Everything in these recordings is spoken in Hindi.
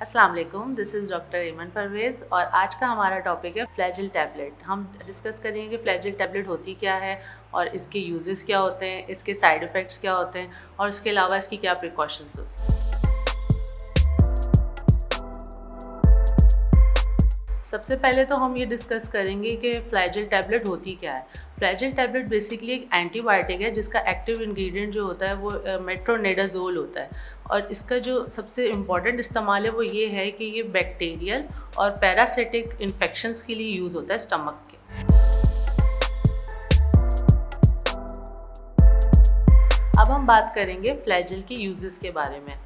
अस्सलाम वालेकुम, दिस इज़ डॉक्टर एमन परवेज़ और आज का हमारा टॉपिक है फ्लैजिल टैबलेट। हम डिस्कस करेंगे कि फ्लैजिल टैबलेट होती क्या है और इसके यूजेस क्या होते हैं, इसके साइड इफ़ेक्ट्स क्या होते हैं और इसके अलावा इसकी क्या प्रिकॉशंस होती हैं। सबसे पहले तो हम ये डिस्कस करेंगे कि फ्लैजिल टैबलेट होती क्या है। फ्लैजिल टैबलेट बेसिकली एक एंटीबायोटिक है जिसका एक्टिव इंग्रेडिएंट जो होता है वो मेट्रोनेडाजोल होता है और इसका जो सबसे इम्पॉर्टेंट इस्तेमाल है वो ये है कि ये बैक्टीरियल और पैरासिटिक इन्फेक्शंस के लिए यूज़ होता है स्टमक के। अब हम बात करेंगे फ्लैजिल के यूजेस के बारे में।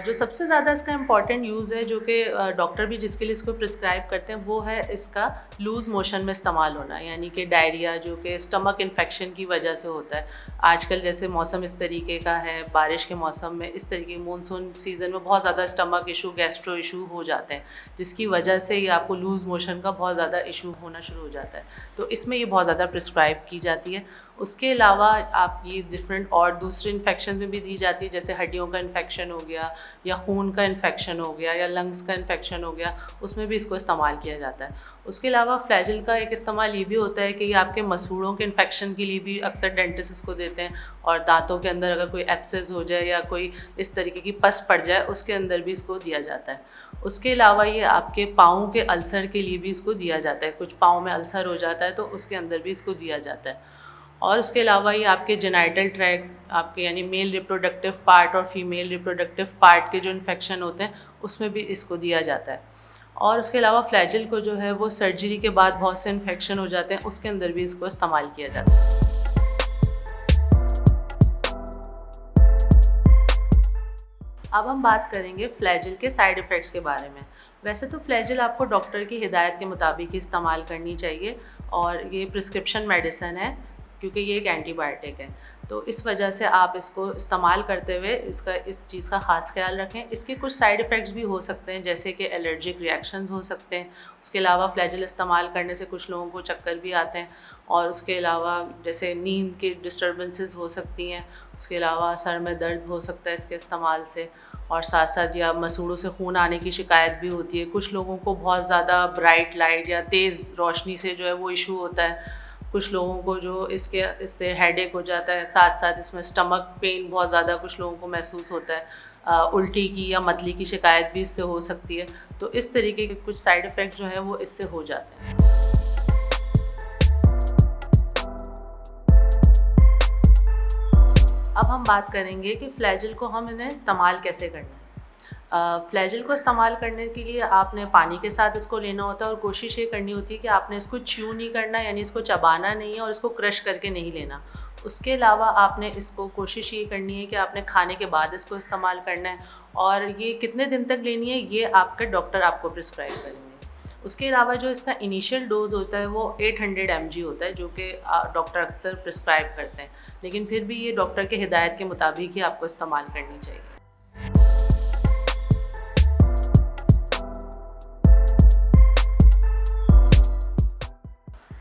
जो सबसे ज़्यादा इसका इम्पॉर्टेंट यूज़ है जो कि डॉक्टर भी जिसके लिए इसको प्रिस्क्राइब करते हैं वो है इसका लूज़ मोशन में इस्तेमाल होना, यानी कि डायरिया जो कि स्टमक इन्फेक्शन की वजह से होता है। आजकल जैसे मौसम इस तरीके का है, बारिश के मौसम में इस तरीके मानसून सीज़न में बहुत ज़्यादा स्टमक इशू, गैस्ट्रो इशू हो जाते हैं जिसकी वजह से ये आपको लूज़ मोशन का बहुत ज़्यादा इशू होना शुरू हो जाता है। तो इसमें ये बहुत ज़्यादा प्रिस्क्राइब की जाती है। उसके अलावा आप ये डिफरेंट और दूसरे इन्फेक्शन में भी दी जाती है, जैसे हड्डियों का इन्फेक्शन हो गया या खून का इन्फेक्शन हो गया या लंग्स का इन्फेक्शन हो गया, उसमें भी इसको इस्तेमाल किया जाता है। उसके अलावा फ्लैजिल का एक इस्तेमाल ये भी होता है कि ये आपके मसूड़ों के इन्फेक्शन के लिए भी अक्सर डेंटिस्ट इसको देते हैं और दांतों के अंदर अगर कोई एब्सेस हो जाए या कोई इस तरीके की पस पड़ जाए उसके अंदर भी इसको दिया जाता है। उसके अलावा ये आपके पाँव के अल्सर के लिए भी इसको दिया जाता है, कुछ पाँव में अल्सर हो जाता है तो उसके अंदर भी इसको दिया जाता है। और उसके अलावा ये आपके जेनाइटल ट्रैक्ट, आपके यानी मेल रिप्रोडक्टिव पार्ट और फीमेल रिप्रोडक्टिव पार्ट के जो इन्फेक्शन होते हैं उसमें भी इसको दिया जाता है। और उसके अलावा फ्लैजिल को जो है वो सर्जरी के बाद बहुत से इन्फेक्शन हो जाते हैं उसके अंदर भी इसको इस्तेमाल किया जाता है। अब हम बात करेंगे फ्लैजिल के साइड इफ़ेक्ट्स के बारे में। वैसे तो फ्लैजिल आपको डॉक्टर की हिदायत के मुताबिक ही इस्तेमाल करनी चाहिए और ये प्रिस्क्रिप्शन मेडिसिन है क्योंकि ये एक एंटीबायोटिक है। तो इस वजह से आप इसको इस्तेमाल करते हुए इस चीज़ का ख़ास ख्याल रखें। इसके कुछ साइड इफ़ेक्ट्स भी हो सकते हैं जैसे कि एलर्जिक रिएक्शंस हो सकते हैं। उसके अलावा फ्लैजिल इस्तेमाल करने से कुछ लोगों को चक्कर भी आते हैं और उसके अलावा जैसे नींद की डिस्टर्बेंसेस हो सकती हैं। उसके अलावा सर में दर्द हो सकता है इसके इस्तेमाल से और साथ साथ या मसूड़ों से खून आने की शिकायत भी होती है। कुछ लोगों को बहुत ज़्यादा ब्राइट लाइट या तेज़ रोशनी से जो है वो इशू होता है। कुछ लोगों को जो इससे हेडेक हो जाता है, साथ साथ इसमें स्टमक पेन बहुत ज़्यादा कुछ लोगों को महसूस होता है। उल्टी की या मतली की शिकायत भी इससे हो सकती है। तो इस तरीके के कुछ साइड इफ़ेक्ट जो है वो इससे हो जाते हैं। अब हम बात करेंगे कि फ्लैजिल को हम इन्हें इस्तेमाल कैसे करना है। फ्लैजिल को इस्तेमाल करने के लिए आपने पानी के साथ इसको लेना होता है और कोशिश ये करनी होती है कि आपने इसको च्यू नहीं करना, यानी इसको चबाना नहीं है और इसको क्रश करके नहीं लेना। उसके अलावा आपने इसको कोशिश ये करनी है कि आपने खाने के बाद इसको इस्तेमाल करना है और ये कितने दिन तक लेनी है ये आपका डॉक्टर आपको प्रिस्क्राइब करेंगे। उसके अलावा जो इसका इनिशियल डोज होता है वो 800 mg होता है जो कि डॉक्टर अक्सर प्रिस्क्राइब करते हैं, लेकिन फिर भी ये डॉक्टर के हिदायत के मुताबिक ही आपको इस्तेमाल करनी चाहिए।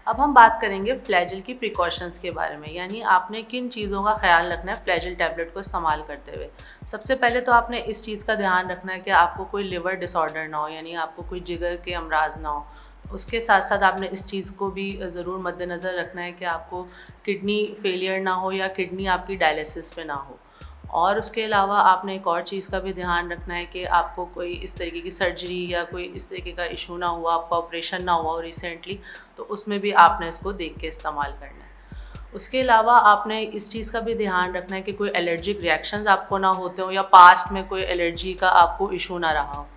अब हम बात करेंगे फ्लैजिल की प्रिकॉशंस के बारे में, यानी आपने किन चीज़ों का ख्याल रखना है फ्लैजिल टैबलेट को इस्तेमाल करते हुए। सबसे पहले तो आपने इस चीज़ का ध्यान रखना है कि आपको कोई लिवर डिसऑर्डर ना हो, यानी आपको कोई जिगर के अमराज ना हो। उसके साथ साथ आपने इस चीज़ को भी ज़रूर मद्देनज़र रखना है कि आपको किडनी फेलियर ना हो या किडनी आपकी डायलिसिस पे ना हो। और उसके अलावा आपने एक और चीज़ का भी ध्यान रखना है कि आपको कोई इस तरीके की सर्जरी या कोई इस तरीके का इशू ना हुआ, आपका ऑपरेशन ना हुआ हो रिसेंटली, तो उसमें भी आपने इसको देख के इस्तेमाल करना है। उसके अलावा आपने इस चीज़ का भी ध्यान रखना है कि कोई एलर्जिक रिएक्शंस आपको ना होते हो या पास्ट में कोई एलर्जी का आपको इशू ना रहा हो।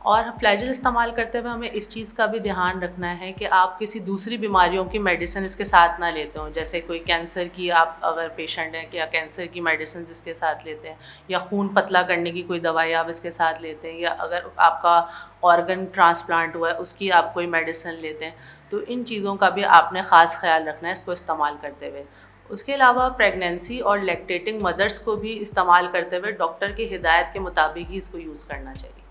और फ्लैजिल इस्तेमाल करते हुए हमें इस चीज़ का भी ध्यान रखना है कि आप किसी दूसरी बीमारियों की मेडिसिन इसके साथ ना लेते हो, जैसे कोई कैंसर की आप अगर पेशेंट हैं या कैंसर की मेडिसिन इसके साथ लेते हैं या खून पतला करने की कोई दवाई आप इसके साथ लेते हैं या अगर आपका ऑर्गन ट्रांसप्लांट हुआ है उसकी आप कोई मेडिसिन लेते हैं, तो इन चीज़ों का भी आपने ख़ास ख्याल रखना है इसको इस्तेमाल करते हुए। उसके अलावा प्रेगनेंसी और लैक्टेटिंग मदर्स को भी इस्तेमाल करते हुए डॉक्टर की हिदायत के मुताबिक ही इसको यूज़ करना चाहिए।